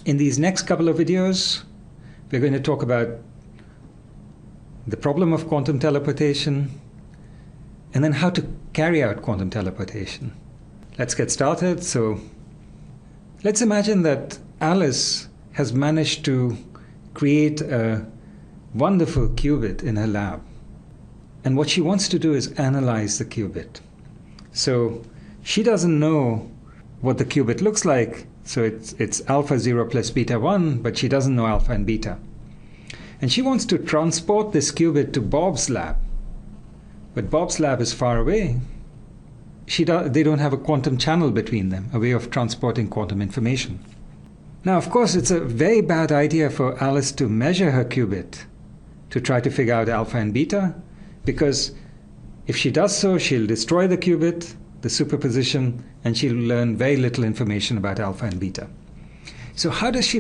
In these next couple of videos, we're going to talk about the problem of quantum teleportation and then how to carry out quantum teleportation. Let's get started. So let's imagine that Alice has managed to create a wonderful qubit in her lab. And what she wants to do is analyze the qubit. So she doesn't know what the qubit looks like. So it's alpha 0 plus beta 1, but she doesn't know alpha and beta. And she wants to transport this qubit to Bob's lab. But Bob's lab is far away. They don't have a quantum channel between them, a way of transporting quantum information. Now, of course, it's a very bad idea for Alice to measure her qubit to try to figure out alpha and beta, because if she does so, she'll destroy the qubit, the superposition, and she'll learn very little information about alpha and beta. So how does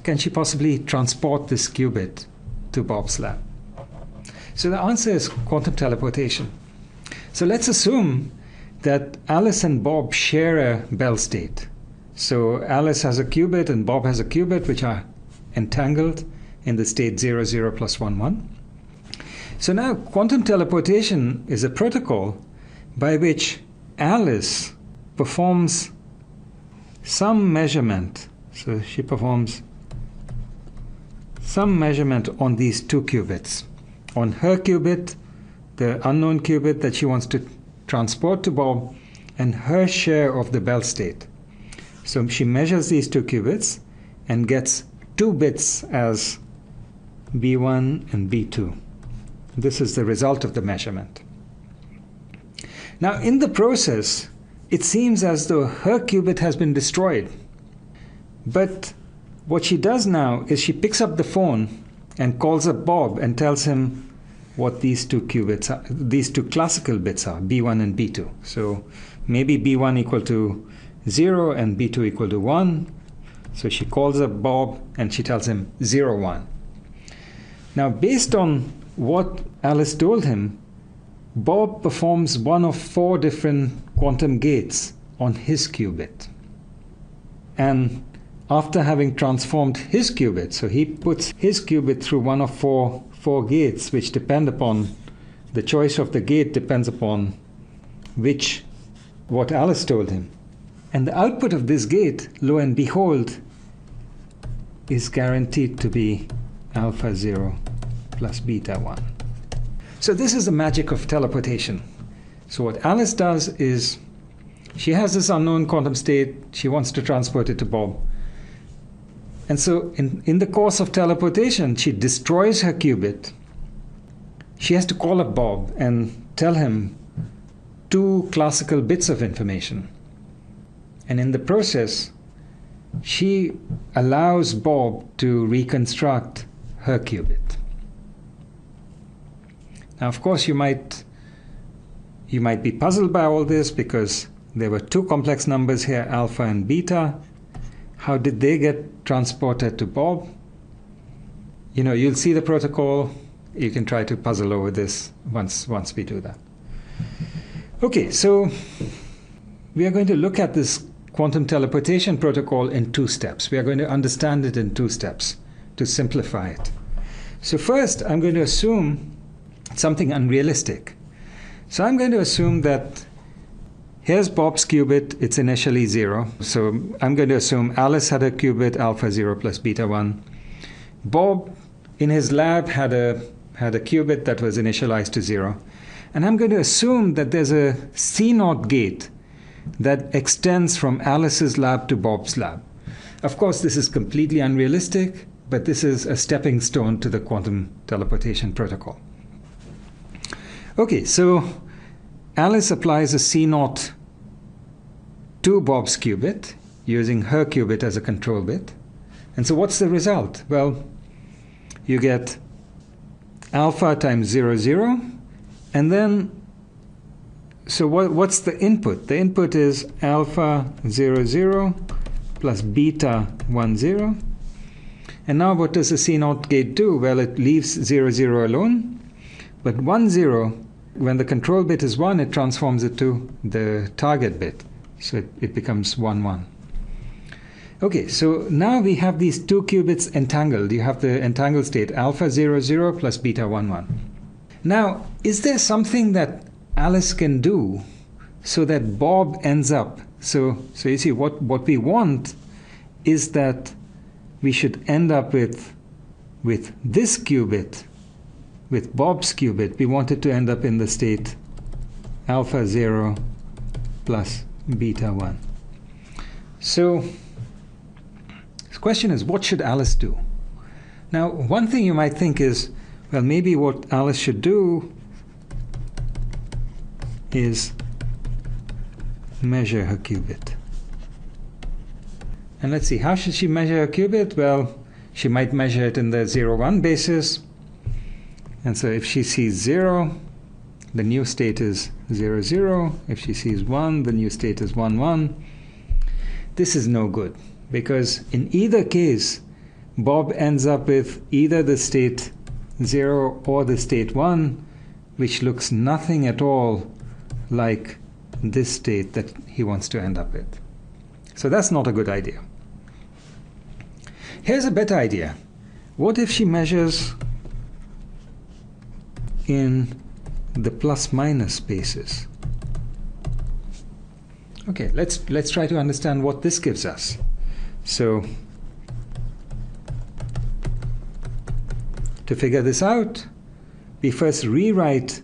can she possibly transport this qubit to Bob's lab? So the answer is quantum teleportation. So let's assume that Alice and Bob share a Bell state. So Alice has a qubit and Bob has a qubit, which are entangled in the state 0, 0 plus 1, 1. So now quantum teleportation is a protocol by which Alice performs some measurement. So she performs some measurement on these two qubits. On her qubit, the unknown qubit that she wants to transport to Bob, and her share of the Bell state. So she measures these two qubits and gets two bits as B1 and B2. This is the result of the measurement. Now, in the process, it seems as though her qubit has been destroyed. But what she does now is she picks up the phone and calls up Bob and tells him what these two qubits are, these two classical bits are, B1 and B2. So maybe B1 equal to 0 and B2 equal to 1. So she calls up Bob and she tells him 0, 1. Now, based on what Alice told him, Bob performs one of 4 different quantum gates on his qubit. And after having transformed his qubit, so he puts his qubit through one of four gates, which depend upon, the choice of the gate depends upon what Alice told him. And the output of this gate, lo and behold, is guaranteed to be alpha 0 plus beta 1. So this is the magic of teleportation. So what Alice does is she has this unknown quantum state. She wants to transport it to Bob. And so in the course of teleportation, she destroys her qubit. She has to call up Bob and tell him 2 classical bits of information. And in the process, she allows Bob to reconstruct her qubit. Now, of course, you might be puzzled by all this because there were 2 complex numbers here, alpha and beta. How did they get transported to Bob? You'll see the protocol. You can try to puzzle over this once we do that. Okay, so we are going to look at this quantum teleportation protocol in 2 steps. We are going to understand it in 2 steps to simplify it. So first, I'm going to assume something unrealistic. So I'm going to assume that here's Bob's qubit. It's initially 0. So I'm going to assume Alice had a qubit, alpha 0 plus beta 1. Bob, in his lab, had a qubit that was initialized to 0. And I'm going to assume that there's a C0 gate that extends from Alice's lab to Bob's lab. Of course, this is completely unrealistic, but this is a stepping stone to the quantum teleportation protocol. Okay, so Alice applies a C0 to Bob's qubit, using her qubit as a control bit. And so what's the result? Well, you get alpha times 0, 0. And then, so what's the input? The input is alpha 0, 0 plus beta 1, 0. And now what does the C0 gate do? Well, it leaves 0, 0 alone. But 1, 0, when the control bit is 1, it transforms it to the target bit. So it becomes 1, 1. Okay, so now we have these two qubits entangled. You have the entangled state alpha 0, 0 plus beta 1, 1. Now, is there something that Alice can do so that Bob ends up? So you see, what we want is that we should end up with this qubit, with Bob's qubit. We want it to end up in the state alpha 0 plus beta 1. So the question is, what should Alice do? Now, one thing you might think is, well, maybe what Alice should do is measure her qubit. And let's see, how should she measure her qubit? Well, she might measure it in the 0, 1 basis. And so if she sees 0, the new state is 0, 0. If she sees 1, the new state is 1, 1. This is no good, because in either case, Bob ends up with either the state 0 or the state 1, which looks nothing at all like this state that he wants to end up with. So that's not a good idea. Here's a better idea. What if she measures in the plus minus spaces? Okay, let's try to understand what this gives us. So to figure this out, we first rewrite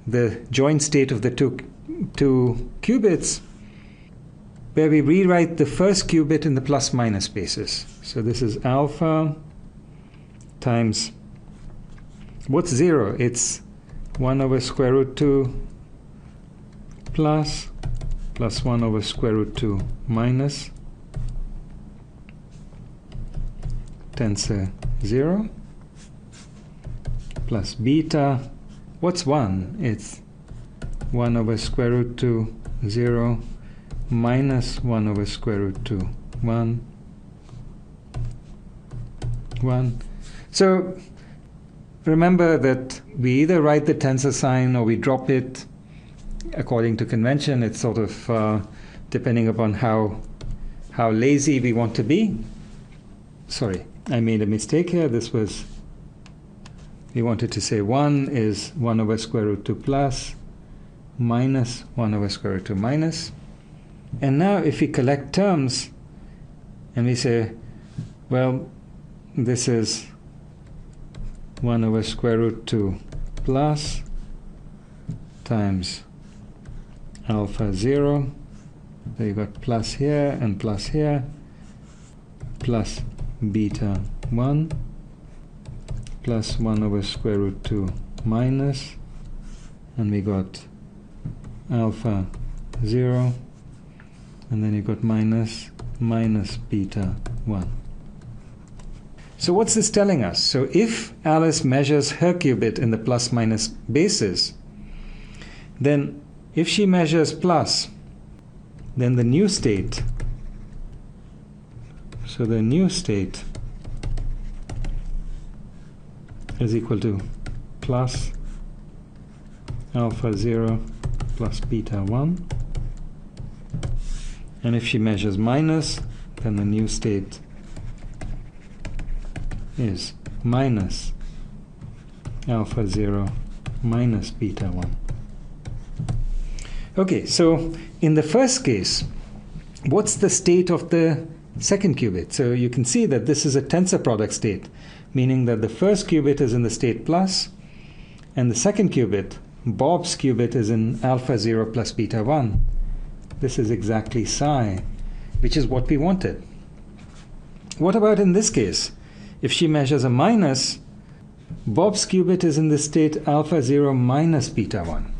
the joint state of the two qubits, where we rewrite the first qubit in the plus minus spaces. So this is alpha times, what's 0? It's 1 over square root 2 plus 1 over square root 2 minus tensor 0 plus beta, what's 1? It's 1 over square root 2 0 minus 1 over square root 2 1 1. So remember that we either write the tensor sign or we drop it according to convention. It's sort of depending upon how lazy we want to be. Sorry, I made a mistake here. This was, we wanted to say 1 is 1 over square root 2 plus minus 1 over square root 2 minus. And now if we collect terms and we say, well, this is 1 over square root 2 plus times alpha 0, so you got plus here and plus here, plus beta 1 plus 1 over square root 2 minus, and we got alpha 0, and then you got minus beta 1. So what's this telling us? So if Alice measures her qubit in the plus minus basis, then if she measures plus, then the new state, so the new state is equal to plus alpha 0 plus beta 1. And if she measures minus, then the new state is minus alpha 0 minus beta 1. Okay, so in the first case, what's the state of the second qubit? So you can see that this is a tensor product state, meaning that the first qubit is in the state plus, and the second qubit, Bob's qubit, is in alpha 0 plus beta 1. This is exactly psi, which is what we wanted. What about in this case? If she measures a minus, Bob's qubit is in the state alpha 0 minus beta 1,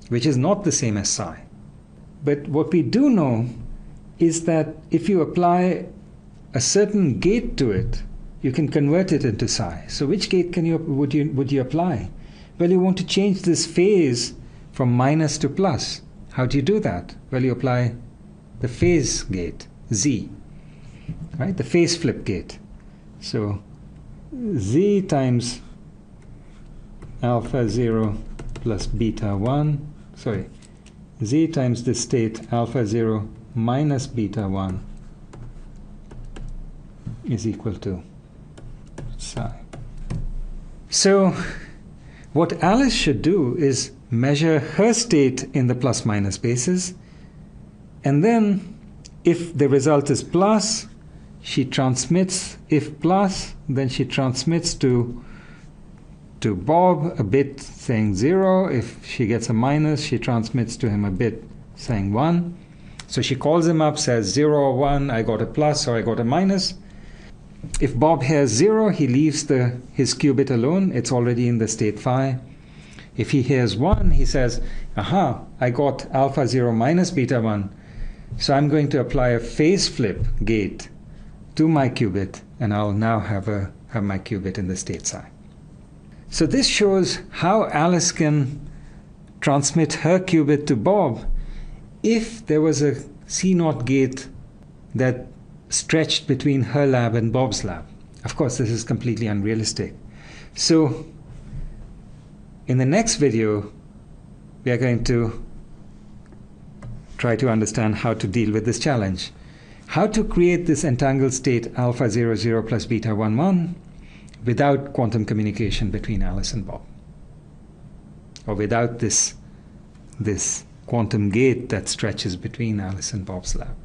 which is not the same as psi. But what we do know is that if you apply a certain gate to it, you can convert it into psi. So which gate would you apply? Well, you want to change this phase from minus to plus. How do you do that? Well, you apply the phase gate, Z, right? The phase flip gate. So Z times alpha 0 plus beta 1, sorry, Z times the state alpha 0 minus beta 1 is equal to psi. So what Alice should do is measure her state in the plus minus bases, and then if the result is plus, she transmits. If plus, then she transmits to Bob a bit saying 0. If she gets a minus, she transmits to him a bit saying 1. So she calls him up, says 0 or 1, I got a plus or I got a minus. If Bob hears 0, he leaves his qubit alone. It's already in the state phi. If he hears 1, he says, aha, I got alpha 0 minus beta 1. So I'm going to apply a phase flip gate to my qubit, and I'll now have my qubit in the state psi. So this shows how Alice can transmit her qubit to Bob if there was a C0 gate that stretched between her lab and Bob's lab. Of course, this is completely unrealistic. So in the next video, we are going to try to understand how to deal with this challenge. How to create this entangled state alpha 0, 0 plus beta 1, 1 without quantum communication between Alice and Bob, or without this quantum gate that stretches between Alice and Bob's lab.